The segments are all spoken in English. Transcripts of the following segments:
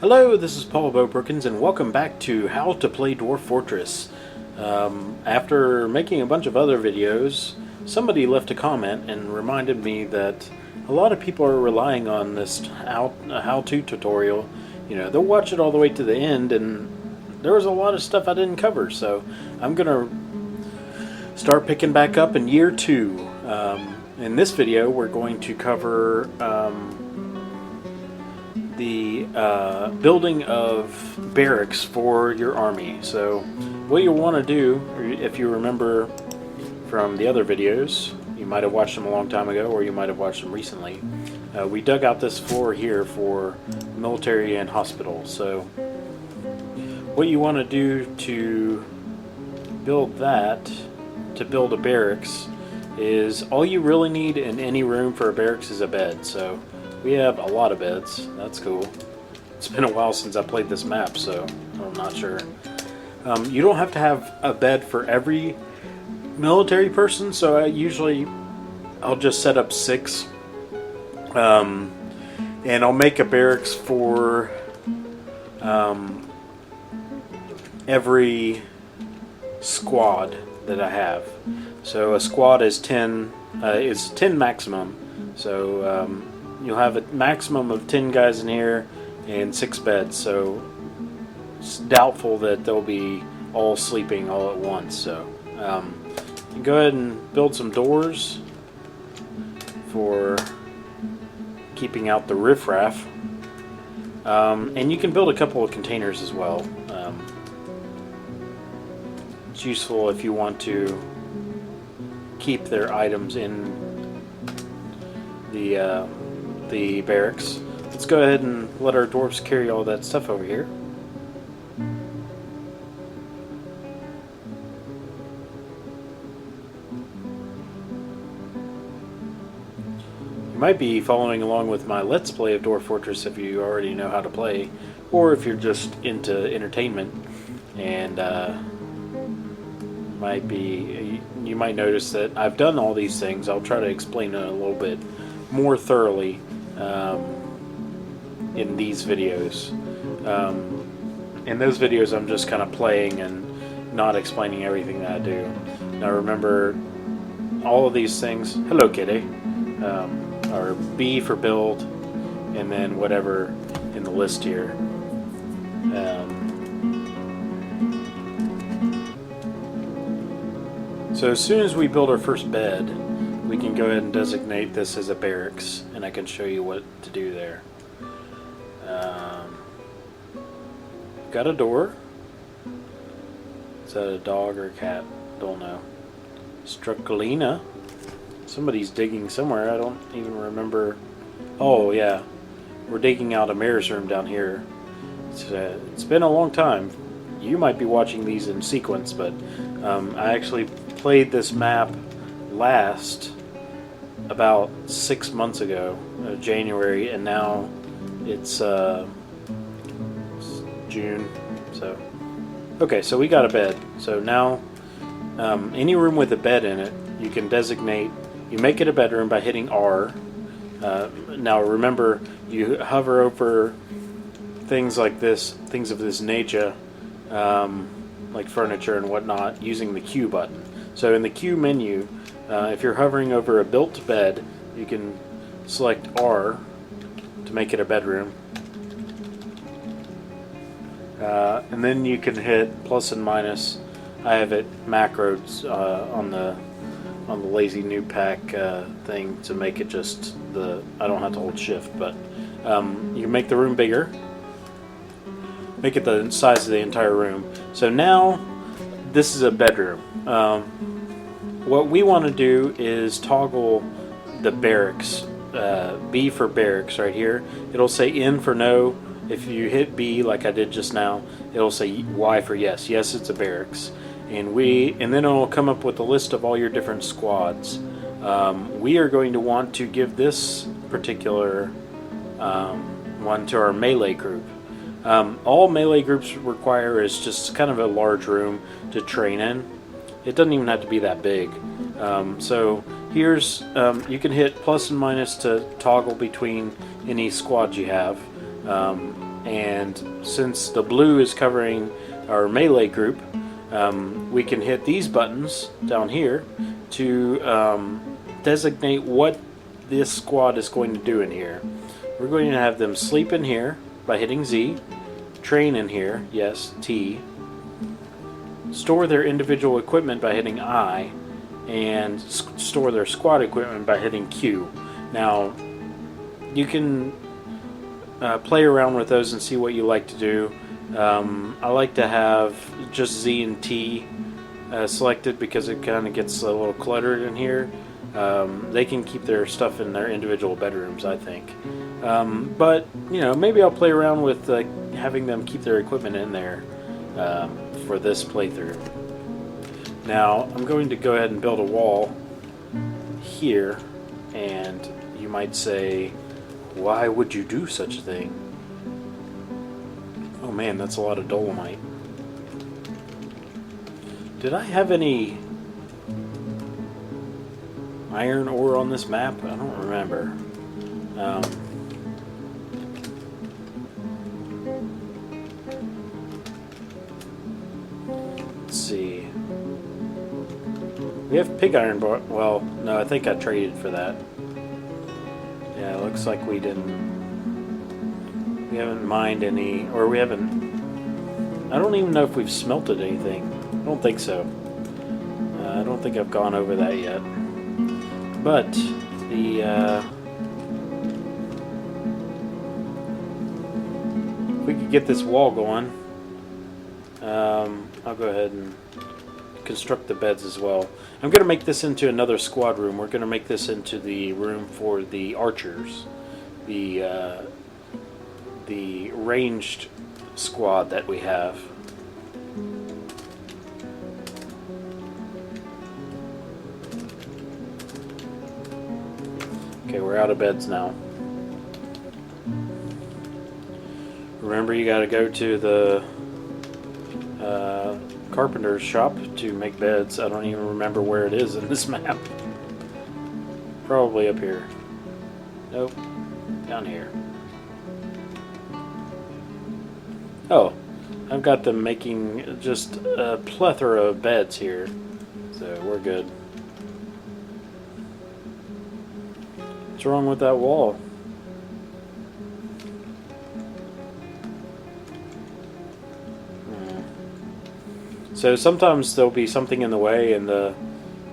Hello, this is Paul Brookins, and welcome back to How to Play Dwarf Fortress. After making a bunch of other videos, somebody left a comment and reminded me that a lot of people are relying on this how-to tutorial. You know, they'll watch it all the way to the end, and there was a lot of stuff I didn't cover, so I'm going to start picking back up in year 2. In this video, we're going to cover the building of barracks for your army. So what you'll want to do, if you remember from the other videos, you might have watched them a long time ago or you might have watched them recently, we dug out this floor here for military and hospital. So what you want to do to build that, to build a barracks, is all you really need in any room for a barracks is a bed. So we have a lot of beds. That's cool. It's been a while since I played this map, so I'm not sure. You don't have to have a bed for every military person, so I'll just set up 6. And I'll make a barracks for every squad that I have. So a squad is 10 maximum. So you'll have a maximum of 10 guys in here and 6 beds, so it's doubtful that they'll be all sleeping all at once. So you go ahead and build some doors for keeping out the riffraff, and you can build a couple of containers as well. It's useful if you want to keep their items in the barracks. Let's go ahead and let our dwarves carry all that stuff over here. You might be following along with my Let's Play of Dwarf Fortress if you already know how to play, or if you're just into entertainment, and you might notice that I've done all these things. I'll try to explain it a little bit more thoroughly in these videos. In those videos I'm just kind of playing and not explaining everything that I do. Now remember, all of these things, hello kitty, are B for build, and then whatever in the list here. So as soon as we build our first bed, we can go ahead and designate this as a barracks, and I can show you what to do there. Got a door. Is that a dog or a cat? Don't know. Struckalina. Somebody's digging somewhere. I don't even remember. Oh yeah, we're digging out a mayor's room down here. It's been a long time. You might be watching these in sequence, but I actually played this map last about 6 months ago, January, and now it's June. So okay, so we got a bed. So now any room with a bed in it, you can designate. You make it a bedroom by hitting R. Now remember, you hover over things like this, things of this nature, like furniture and whatnot, using the Q button. So in the Q menu, if you're hovering over a built bed, you can select R to make it a bedroom. And then you can hit plus and minus. I have it macroed on the lazy new pack thing to make it just I don't have to hold shift, but you can make the room bigger, make it the size of the entire room. So now this is a bedroom. What we want to do is toggle the barracks, B for barracks right here. It'll say N for no. If you hit B like I did just now, it'll say Y for yes. Yes, it's a barracks. And then it'll come up with a list of all your different squads. We are going to want to give this particular one to our melee group. All melee groups require is just kind of a large room to train in. It doesn't even have to be that big. So here's, you can hit plus and minus to toggle between any squad you have. And since the blue is covering our melee group, we can hit these buttons down here to designate what this squad is going to do in here. We're going to have them sleep in here by hitting Z, train in here, yes, T, store their individual equipment by hitting I, and store their squad equipment by hitting Q. Now, you can play around with those and see what you like to do. I like to have just Z and T selected because it kind of gets a little cluttered in here. They can keep their stuff in their individual bedrooms, I think. But, you know, maybe I'll play around with having them keep their equipment in there for this playthrough. Now, I'm going to go ahead and build a wall here, and you might say, why would you do such a thing? Oh man, that's a lot of dolomite. Did I have any iron ore on this map? I don't remember. Let's see. We have pig iron bar. Well, no, I think I traded for that. Yeah, it looks like we didn't. We haven't mined any, or we haven't. I don't even know if we've smelted anything. I don't think so. I don't think I've gone over that yet. But the if we could get this wall going, I'll go ahead and construct the beds as well. I'm going to make this into another squad room. We're going to make this into the room for the archers, the ranged squad that we have. Okay, we're out of beds now. Remember, you got to go to the carpenter's shop to make beds. I don't even remember where it is in this map. Probably up here. Nope. Down here. Oh, I've got them making just a plethora of beds here. So we're good. What's wrong with that wall? So sometimes there'll be something in the way and the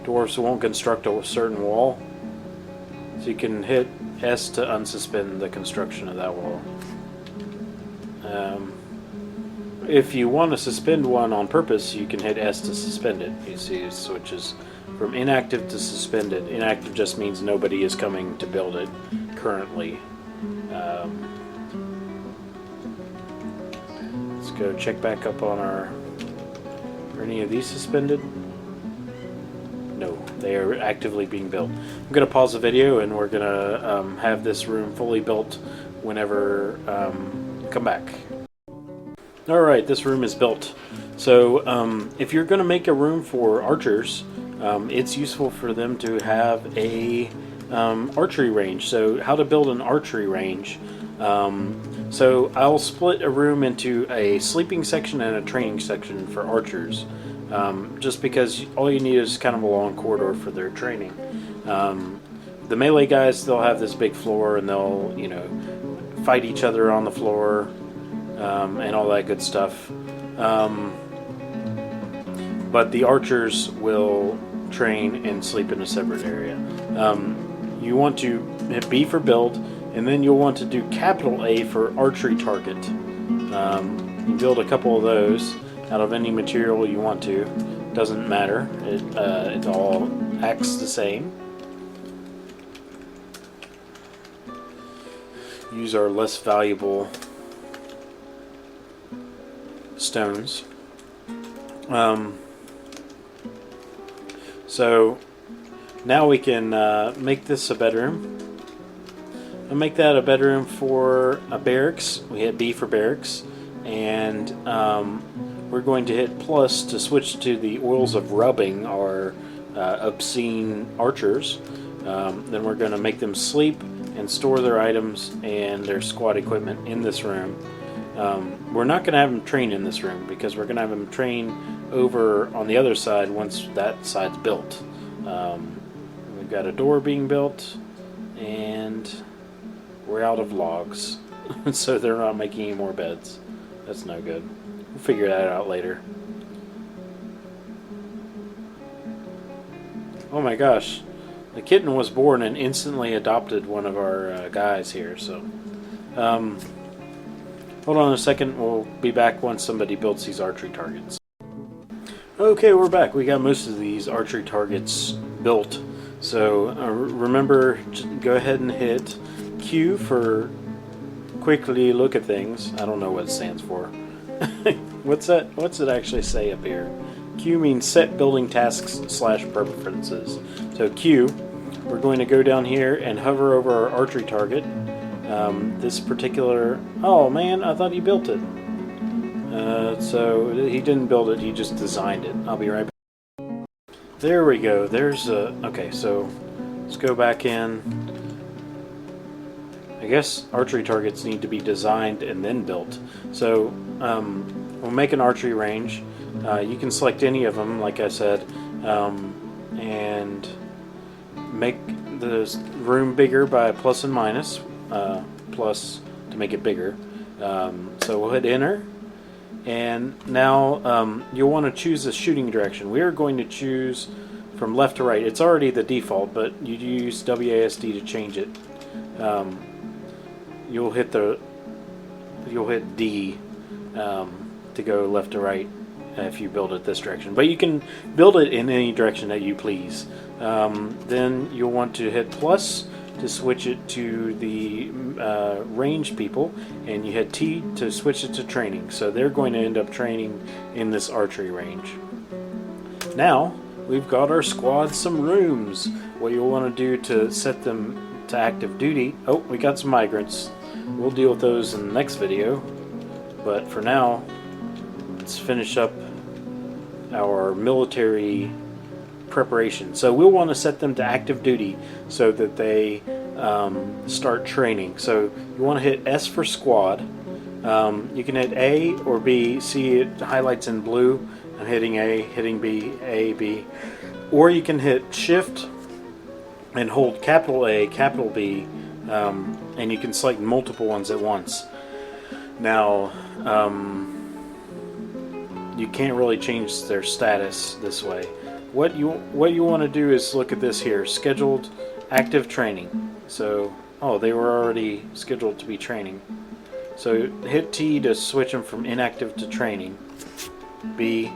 dwarves won't construct a certain wall. So you can hit S to unsuspend the construction of that wall. If you want to suspend one on purpose, you can hit S to suspend it. You see it switches from inactive to suspended. Inactive just means nobody is coming to build it currently. Let's go check back up on our... Are any of these suspended? No, they are actively being built. I'm going to pause the video and we're going to have this room fully built whenever come back. Alright, this room is built. So if you're going to make a room for archers, it's useful for them to have a archery range. So how to build an archery range. So I'll split a room into a sleeping section and a training section for archers. Just because all you need is kind of a long corridor for their training. The melee guys, they'll have this big floor and they'll, you know, fight each other on the floor and all that good stuff. But the archers will train and sleep in a separate area. You want to hit B for build, and then you'll want to do capital A for archery target. You build a couple of those out of any material you want to. Doesn't matter. It all acts the same. Use our less valuable stones. So now we can make this a bedroom. I'll make that a bedroom for a barracks. We hit B for barracks, and we're going to hit plus to switch to the oils of rubbing our obscene archers. Then we're going to make them sleep and store their items and their squad equipment in this room. We're not going to have them train in this room because we're going to have them train over on the other side once that side's built. We've got a door being built, and we're out of logs, so they're not making any more beds. That's no good. We'll figure that out later. Oh my gosh, the kitten was born and instantly adopted one of our guys here, so hold on a second, we'll be back once somebody builds these archery targets. Okay, we're back. We got most of these archery targets built, so remember, go ahead and hit Q for quickly look at things. I don't know what it stands for. What's it actually say up here? Q means set building tasks / preferences. So Q, we're going to go down here and hover over our archery target. This particular... Oh man, I thought he built it. So he didn't build it, he just designed it. I'll be right back. There we go. There's a... Okay, so let's go back in. I guess archery targets need to be designed and then built. So we'll make an archery range. You can select any of them, like I said, and make the room bigger by plus and minus, plus to make it bigger. So we'll hit enter, and now you'll want to choose the shooting direction. We are going to choose from left to right. It's already the default, but you use WASD to change it. You'll hit D to go left to right if you build it this direction, but you can build it in any direction that you please. Then you'll want to hit plus to switch it to the ranged people, and you hit T to switch it to training. So they're going to end up training in this archery range. Now we've got our squad some rooms. What you'll want to do to set them to active duty... Oh, we got some migrants. We'll deal with those in the next video, but for now let's finish up our military preparation. So we'll want to set them to active duty so that they start training. So you want to hit S for squad. You can hit A or B. See, it highlights in blue. I'm hitting A, hitting B, A, B. Or you can hit Shift and hold capital A, capital B, and you can select multiple ones at once. Now, you can't really change their status this way. What you want to do is look at this here, scheduled active training. So, oh, they were already scheduled to be training. So hit T to switch them from inactive to training. B,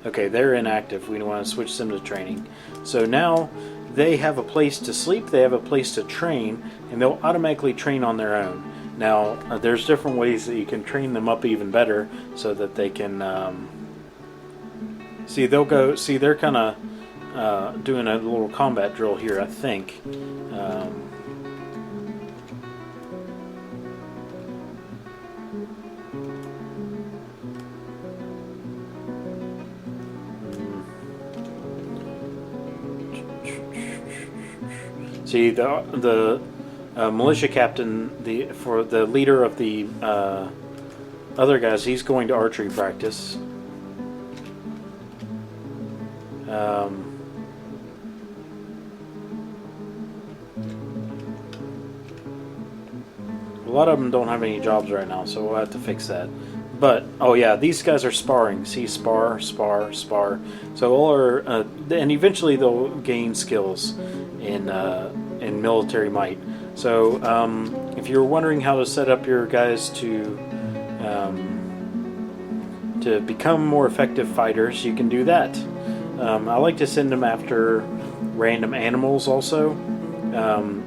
okay, they're inactive. We want to switch them to training. So now they have a place to sleep, they have a place to train, and they'll automatically train on their own. Now, there's different ways that you can train them up even better so that they can... see, they'll go... See, they're kind of doing a little combat drill here, I think. See, the militia captain, for the leader of the other guys, he's going to archery practice. A lot of them don't have any jobs right now, so we'll have to fix that. But, oh yeah, these guys are sparring. See, spar, spar, spar. So all are, and eventually they'll gain skills in military might. So if you're wondering how to set up your guys to become more effective fighters, you can do that. I like to send them after random animals also.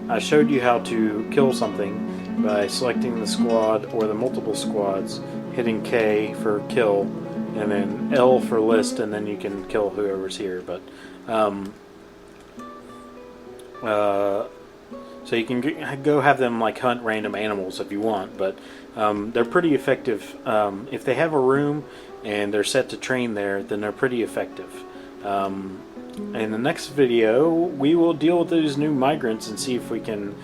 I showed you how to kill something by selecting the squad or the multiple squads, hitting K for kill, and then L for list, and then you can kill whoever's here. But so you can go have them like hunt random animals if you want, but they're pretty effective. If they have a room and they're set to train there, then they're pretty effective. In the next video, we will deal with those new migrants and see if we can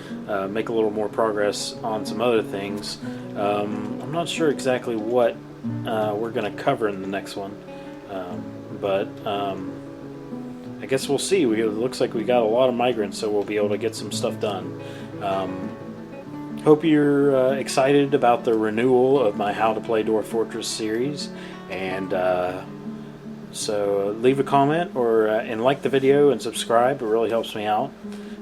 make a little more progress on some other things. I'm not sure exactly what we're going to cover in the next one, but I guess we'll see. It looks like we got a lot of migrants, so we'll be able to get some stuff done. Hope you're excited about the renewal of my How to Play Dwarf Fortress series, and so leave a comment and like the video and subscribe. It really helps me out.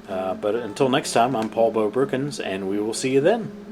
But until next time, I'm Paul Bo Brookins, and we will see you then.